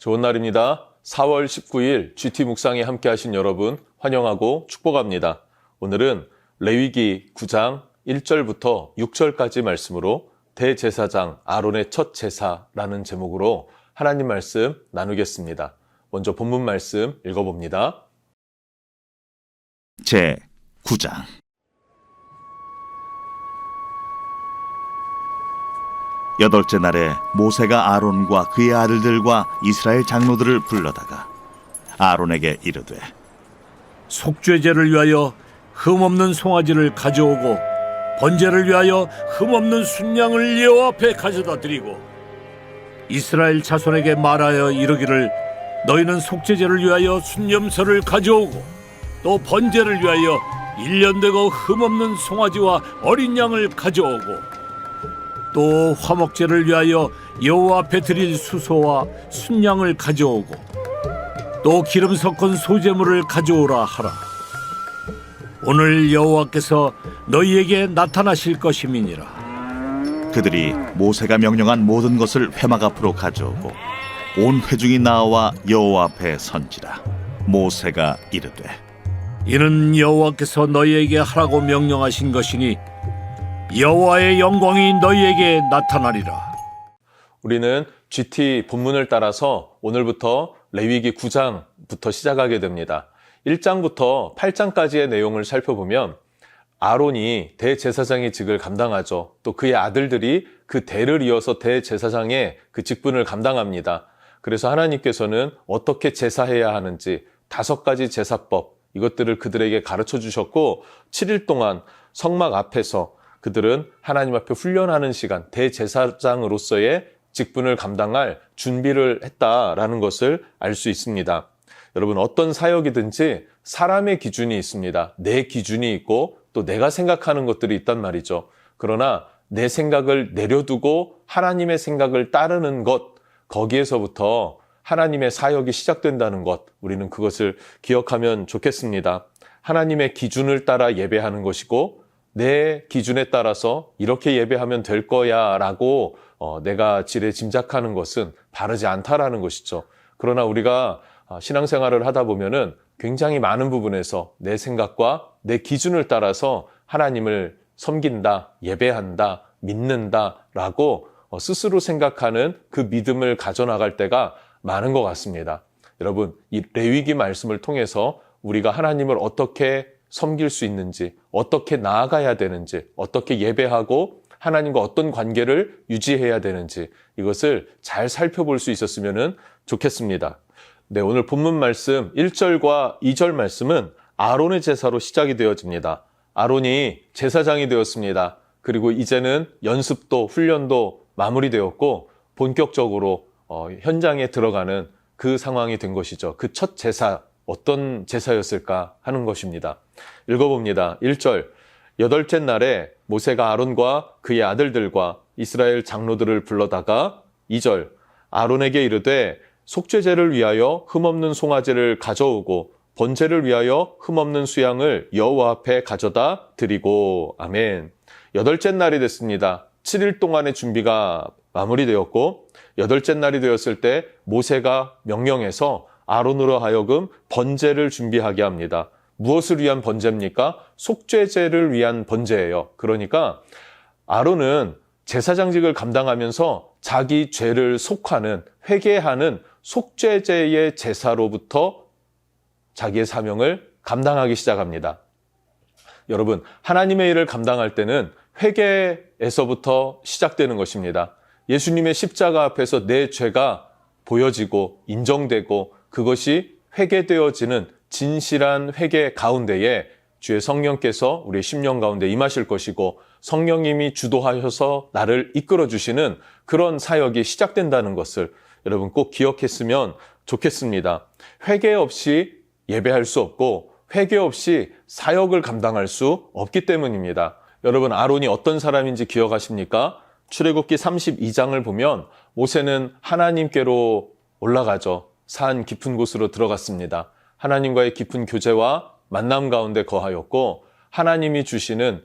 좋은 날입니다. 4월 19일 GT 묵상에 함께 하신 여러분 환영하고 축복합니다. 오늘은 레위기 9장 1절부터 6절까지 말씀으로 대제사장 아론의 첫 제사라는 제목으로 하나님 말씀 나누겠습니다. 먼저 본문 말씀 읽어봅니다. 제 9장 여덟째 날에 모세가 아론과 그의 아들들과 이스라엘 장로들을 불러다가 아론에게 이르되 속죄제를 위하여 흠없는 송아지를 가져오고 번제를 위하여 흠없는 순양을 여호와 앞에 가져다 드리고 이스라엘 자손에게 말하여 이르기를 너희는 속죄제를 위하여 순염소를 가져오고 또 번제를 위하여 1년 되고 흠없는 송아지와 어린 양을 가져오고 또 화목제를 위하여 여호와 앞에 드릴 수소와 순양을 가져오고 또 기름 섞은 소제물을 가져오라 하라. 오늘 여호와께서 너희에게 나타나실 것임이니라. 그들이 모세가 명령한 모든 것을 회막 앞으로 가져오고 온 회중이 나와 여호와 앞에 선지라. 모세가 이르되 이는 여호와께서 너희에게 하라고 명령하신 것이니 여호와의 영광이 너희에게 나타나리라. 우리는 GT 본문을 따라서 오늘부터 레위기 9장부터 시작하게 됩니다. 1장부터 8장까지의 내용을 살펴보면 아론이 대제사장의 직을 감당하죠. 또 그의 아들들이 그 대를 이어서 대제사장의 그 직분을 감당합니다. 그래서 하나님께서는 어떻게 제사해야 하는지 5가지 제사법, 이것들을 그들에게 가르쳐 주셨고 7일 동안 성막 앞에서 그들은 하나님 앞에 훈련하는 시간, 대제사장으로서의 직분을 감당할 준비를 했다라는 것을 알 수 있습니다. 여러분, 어떤 사역이든지 사람의 기준이 있습니다. 내 기준이 있고 또 내가 생각하는 것들이 있단 말이죠. 그러나 내 생각을 내려두고 하나님의 생각을 따르는 것, 거기에서부터 하나님의 사역이 시작된다는 것, 우리는 그것을 기억하면 좋겠습니다. 하나님의 기준을 따라 예배하는 것이고 내 기준에 따라서 이렇게 예배하면 될 거야 라고 내가 지레 짐작하는 것은 바르지 않다라는 것이죠. 그러나 우리가 신앙생활을 하다 보면은 굉장히 많은 부분에서 내 생각과 내 기준을 따라서 하나님을 섬긴다, 예배한다, 믿는다 라고 스스로 생각하는 그 믿음을 가져나갈 때가 많은 것 같습니다. 여러분, 이 레위기 말씀을 통해서 우리가 하나님을 어떻게 섬길 수 있는지, 어떻게 나아가야 되는지, 어떻게 예배하고 하나님과 어떤 관계를 유지해야 되는지 이것을 잘 살펴볼 수 있었으면 좋겠습니다. 네, 오늘 본문 말씀 1절과 2절 말씀은 아론의 제사로 시작이 되어집니다. 아론이 제사장이 되었습니다. 그리고 이제는 연습도 훈련도 마무리되었고 본격적으로 현장에 들어가는 그 상황이 된 것이죠. 그 첫 제사, 어떤 제사였을까 하는 것입니다. 읽어봅니다. 1절, 여덟째 날에 모세가 아론과 그의 아들들과 이스라엘 장로들을 불러다가 2절, 아론에게 이르되 속죄제를 위하여 흠없는 송아지를 가져오고 번제를 위하여 흠없는 수양을 여호와 앞에 가져다 드리고. 아멘. 여덟째 날이 됐습니다. 7일 동안의 준비가 마무리되었고 여덟째 날이 되었을 때 모세가 명령해서 아론으로 하여금 번제를 준비하게 합니다. 무엇을 위한 번제입니까? 속죄제를 위한 번제예요. 그러니까 아론은 제사장직을 감당하면서 자기 죄를 속하는, 회개하는 속죄제의 제사로부터 자기의 사명을 감당하기 시작합니다. 여러분, 하나님의 일을 감당할 때는 회개에서부터 시작되는 것입니다. 예수님의 십자가 앞에서 내 죄가 보여지고 인정되고 그것이 회개되어지는 진실한 회개 가운데에 주의 성령께서 우리의 심령 가운데 임하실 것이고 성령님이 주도하셔서 나를 이끌어 주시는 그런 사역이 시작된다는 것을 여러분 꼭 기억했으면 좋겠습니다. 회개 없이 예배할 수 없고 회개 없이 사역을 감당할 수 없기 때문입니다. 여러분, 아론이 어떤 사람인지 기억하십니까? 출애굽기 32장을 보면 모세는 하나님께로 올라가죠. 산 깊은 곳으로 들어갔습니다. 하나님과의 깊은 교제와 만남 가운데 거하였고 하나님이 주시는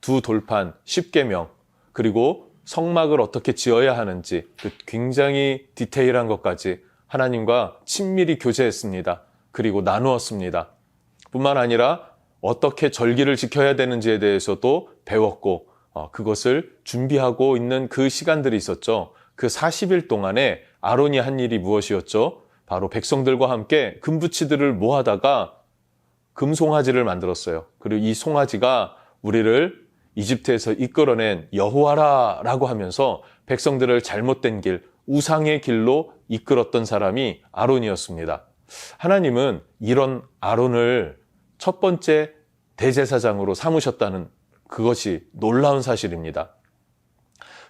두 돌판, 10계명, 그리고 성막을 어떻게 지어야 하는지 그 굉장히 디테일한 것까지 하나님과 친밀히 교제했습니다. 그리고 나누었습니다. 뿐만 아니라 어떻게 절기를 지켜야 되는지에 대해서도 배웠고 그것을 준비하고 있는 그 시간들이 있었죠. 그 40일 동안에 아론이 한 일이 무엇이었죠? 바로 백성들과 함께 금부치들을 모아다가 금송아지를 만들었어요. 그리고 이 송아지가 우리를 이집트에서 이끌어낸 여호와라라고 하면서 백성들을 잘못된 길, 우상의 길로 이끌었던 사람이 아론이었습니다. 하나님은 이런 아론을 첫 번째 대제사장으로 삼으셨다는 그것이 놀라운 사실입니다.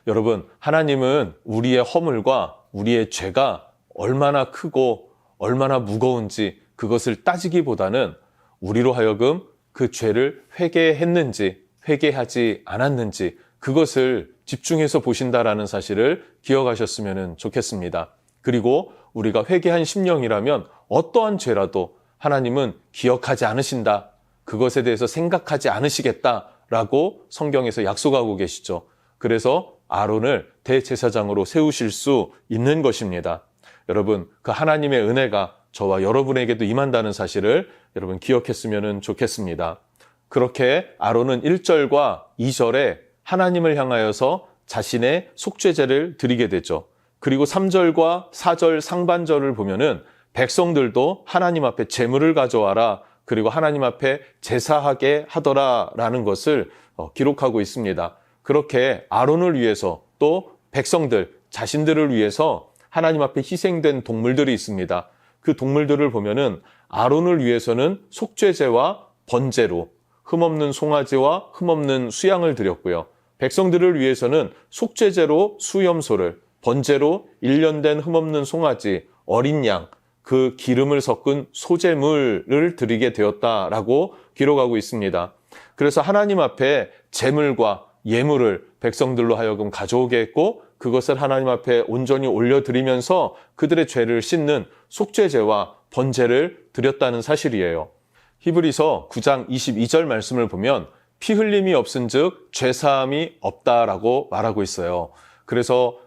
여러분, 하나님은 우리의 허물과 우리의 죄가 얼마나 크고 얼마나 무거운지 그것을 따지기보다는 우리로 하여금 그 죄를 회개했는지 회개하지 않았는지 그것을 집중해서 보신다라는 사실을 기억하셨으면 좋겠습니다. 그리고 우리가 회개한 심령이라면 어떠한 죄라도 하나님은 기억하지 않으신다. 그것에 대해서 생각하지 않으시겠다라고 성경에서 약속하고 계시죠. 그래서 아론을 대제사장으로 세우실 수 있는 것입니다. 여러분, 그 하나님의 은혜가 저와 여러분에게도 임한다는 사실을 여러분 기억했으면 좋겠습니다. 그렇게 아론은 1절과 2절에 하나님을 향하여서 자신의 속죄제를 드리게 되죠. 그리고 3절과 4절 상반절을 보면은 백성들도 하나님 앞에 제물을 가져와라, 그리고 하나님 앞에 제사하게 하더라라는 것을 기록하고 있습니다. 그렇게 아론을 위해서 또 백성들 자신들을 위해서 하나님 앞에 희생된 동물들이 있습니다. 그 동물들을 보면은 아론을 위해서는 속죄제와 번제로 흠없는 송아지와 흠없는 수양을 드렸고요. 백성들을 위해서는 속죄제로 수염소를, 번제로 1년 된 흠없는 송아지, 어린 양, 그 기름을 섞은 소제물을 드리게 되었다라고 기록하고 있습니다. 그래서 하나님 앞에 제물과 예물을 백성들로 하여금 가져오게 했고 그것을 하나님 앞에 온전히 올려드리면서 그들의 죄를 씻는 속죄제와 번제를 드렸다는 사실이에요. 히브리서 9장 22절 말씀을 보면 피 흘림이 없은즉 죄사함이 없다라고 말하고 있어요. 그래서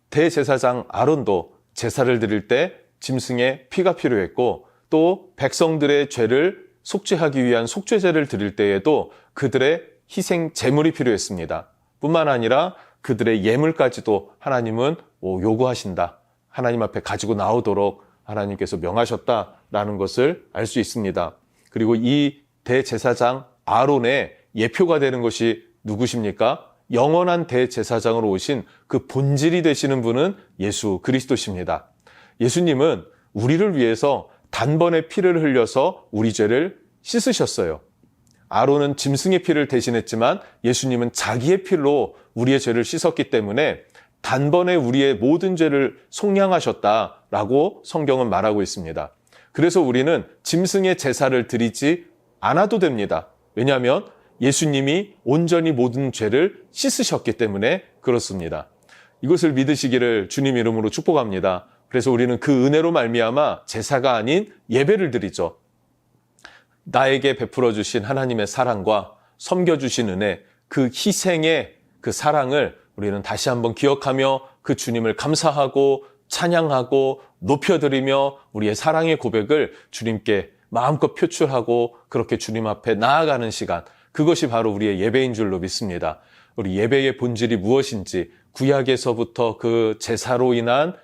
대제사장 아론도 제사를 드릴 때 짐승의 피가 필요했고 또 백성들의 죄를 속죄하기 위한 속죄제를 드릴 때에도 그들의 희생 제물이 필요했습니다. 뿐만 아니라 그들의 예물까지도 하나님은 요구하신다. 하나님 앞에 가지고 나오도록 하나님께서 명하셨다라는 것을 알 수 있습니다. 그리고 이 대제사장 아론의 예표가 되는 것이 누구십니까? 영원한 대제사장으로 오신 그 본질이 되시는 분은 예수 그리스도십니다. 예수님은 우리를 위해서 단번에 피를 흘려서 우리 죄를 씻으셨어요. 아론은 짐승의 피를 대신했지만 예수님은 자기의 피로 우리의 죄를 씻었기 때문에 단번에 우리의 모든 죄를 속량하셨다라고 성경은 말하고 있습니다. 그래서 우리는 짐승의 제사를 드리지 않아도 됩니다. 왜냐하면 예수님이 온전히 모든 죄를 씻으셨기 때문에 그렇습니다. 이것을 믿으시기를 주님 이름으로 축복합니다. 그래서 우리는 그 은혜로 말미암아 제사가 아닌 예배를 드리죠. 나에게 베풀어 주신 하나님의 사랑과 섬겨주신 은혜, 그 희생의 그 사랑을 우리는 다시 한번 기억하며 그 주님을 감사하고 찬양하고 높여드리며 우리의 사랑의 고백을 주님께 마음껏 표출하고 그렇게 주님 앞에 나아가는 시간, 그것이 바로 우리의 예배인 줄로 믿습니다. 우리 예배의 본질이 무엇인지 구약에서부터 그 제사로 인한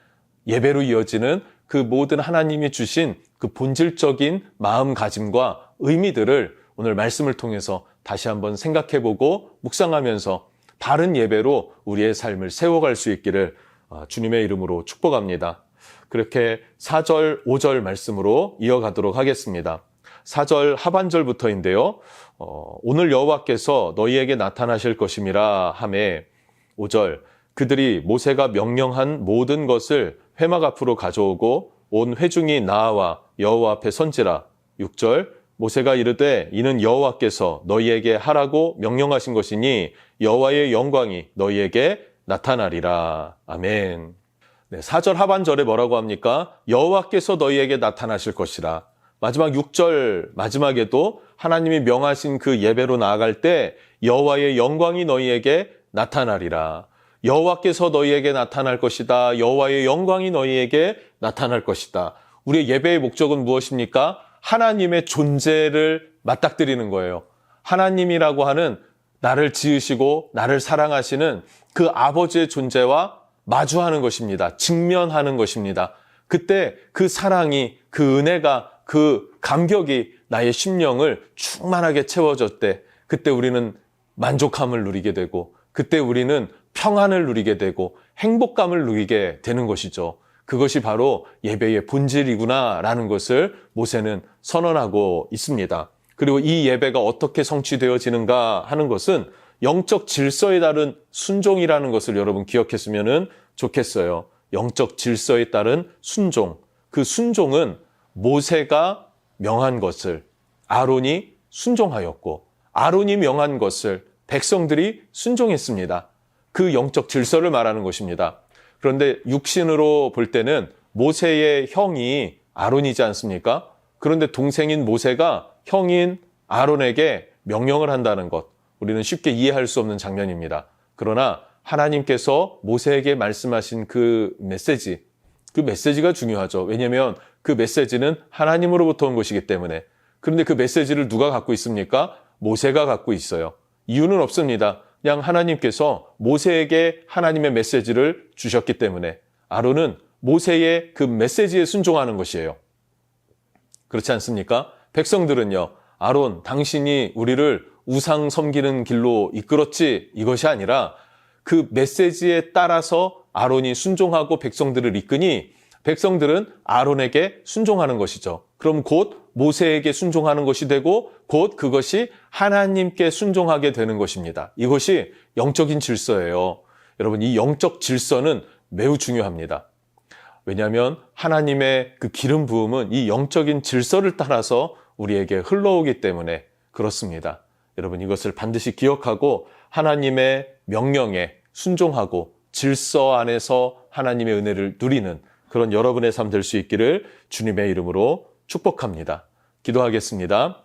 예배로 이어지는 그 모든 하나님이 주신 그 본질적인 마음가짐과 의미들을 오늘 말씀을 통해서 다시 한번 생각해보고 묵상하면서 바른 예배로 우리의 삶을 세워갈 수 있기를 주님의 이름으로 축복합니다. 그렇게 4절, 5절 말씀으로 이어가도록 하겠습니다. 4절 하반절부터인데요. 오늘 여호와께서 너희에게 나타나실 것임이라 하매 5절 그들이 모세가 명령한 모든 것을 회막 앞으로 가져오고 온 회중이 나와 여호와 앞에 선지라. 6절 모세가 이르되 이는 여호와께서 너희에게 하라고 명령하신 것이니 여호와의 영광이 너희에게 나타나리라. 아멘. 네, 4절 하반절에 뭐라고 합니까? 여호와께서 너희에게 나타나실 것이라. 마지막 6절 마지막에도 하나님이 명하신 그 예배로 나아갈 때 여호와의 영광이 너희에게 나타나리라. 여호와께서 너희에게 나타날 것이다. 여호와의 영광이 너희에게 나타날 것이다. 우리의 예배의 목적은 무엇입니까? 하나님의 존재를 맞닥뜨리는 거예요. 하나님이라고 하는 나를 지으시고 나를 사랑하시는 그 아버지의 존재와 마주하는 것입니다. 직면하는 것입니다. 그때 그 사랑이, 그 은혜가, 그 감격이 나의 심령을 충만하게 채워줬대. 그때 우리는 만족함을 누리게 되고, 그때 우리는 평안을 누리게 되고 행복감을 누리게 되는 것이죠. 그것이 바로 예배의 본질이구나라는 것을 모세는 선언하고 있습니다. 그리고 이 예배가 어떻게 성취되어지는가 하는 것은 영적 질서에 따른 순종이라는 것을 여러분 기억했으면 좋겠어요. 영적 질서에 따른 순종. 그 순종은 모세가 명한 것을 아론이 순종하였고, 아론이 명한 것을 백성들이 순종했습니다. 그 영적 질서를 말하는 것입니다. 그런데 육신으로 볼 때는 모세의 형이 아론이지 않습니까? 그런데 동생인 모세가 형인 아론에게 명령을 한다는 것, 우리는 쉽게 이해할 수 없는 장면입니다. 그러나 하나님께서 모세에게 말씀하신 그 메시지가 중요하죠. 왜냐하면 그 메시지는 하나님으로부터 온 것이기 때문에. 그런데 그 메시지를 누가 갖고 있습니까? 모세가 갖고 있어요. 이유는 없습니다. 그냥 하나님께서 모세에게 하나님의 메시지를 주셨기 때문에 아론은 모세의 그 메시지에 순종하는 것이에요. 그렇지 않습니까? 백성들은요, 아론, 당신이 우리를 우상 섬기는 길로 이끌었지, 이것이 아니라 그 메시지에 따라서 아론이 순종하고 백성들을 이끄니 백성들은 아론에게 순종하는 것이죠. 그럼 곧 모세에게 순종하는 것이 되고 곧 그것이 하나님께 순종하게 되는 것입니다. 이것이 영적인 질서예요. 여러분, 이 영적 질서는 매우 중요합니다. 왜냐하면 하나님의 그 기름 부음은 이 영적인 질서를 따라서 우리에게 흘러오기 때문에 그렇습니다. 여러분, 이것을 반드시 기억하고 하나님의 명령에 순종하고 질서 안에서 하나님의 은혜를 누리는 그런 여러분의 삶 될 수 있기를 주님의 이름으로 축복합니다. 기도하겠습니다.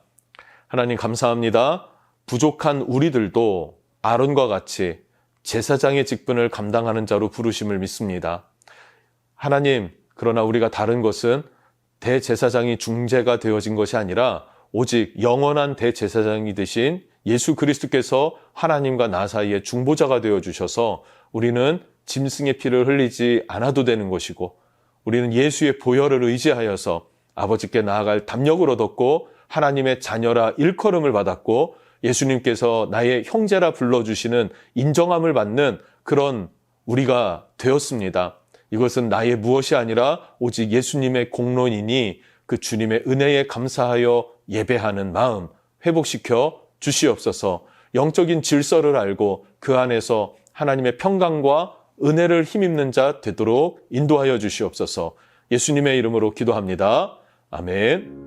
하나님 감사합니다. 부족한 우리들도 아론과 같이 제사장의 직분을 감당하는 자로 부르심을 믿습니다. 하나님, 그러나 우리가 다른 것은 대제사장이 중재가 되어진 것이 아니라 오직 영원한 대제사장이 되신 예수 그리스도께서 하나님과 나 사이의 중보자가 되어주셔서 우리는 짐승의 피를 흘리지 않아도 되는 것이고, 우리는 예수의 보혈을 의지하여서 아버지께 나아갈 담력을 얻었고 하나님의 자녀라 일컬음을 받았고 예수님께서 나의 형제라 불러주시는 인정함을 받는 그런 우리가 되었습니다. 이것은 나의 무엇이 아니라 오직 예수님의 공로이니 그 주님의 은혜에 감사하여 예배하는 마음 회복시켜 주시옵소서. 영적인 질서를 알고 그 안에서 하나님의 평강과 은혜를 힘입는 자 되도록 인도하여 주시옵소서. 예수님의 이름으로 기도합니다. 아멘.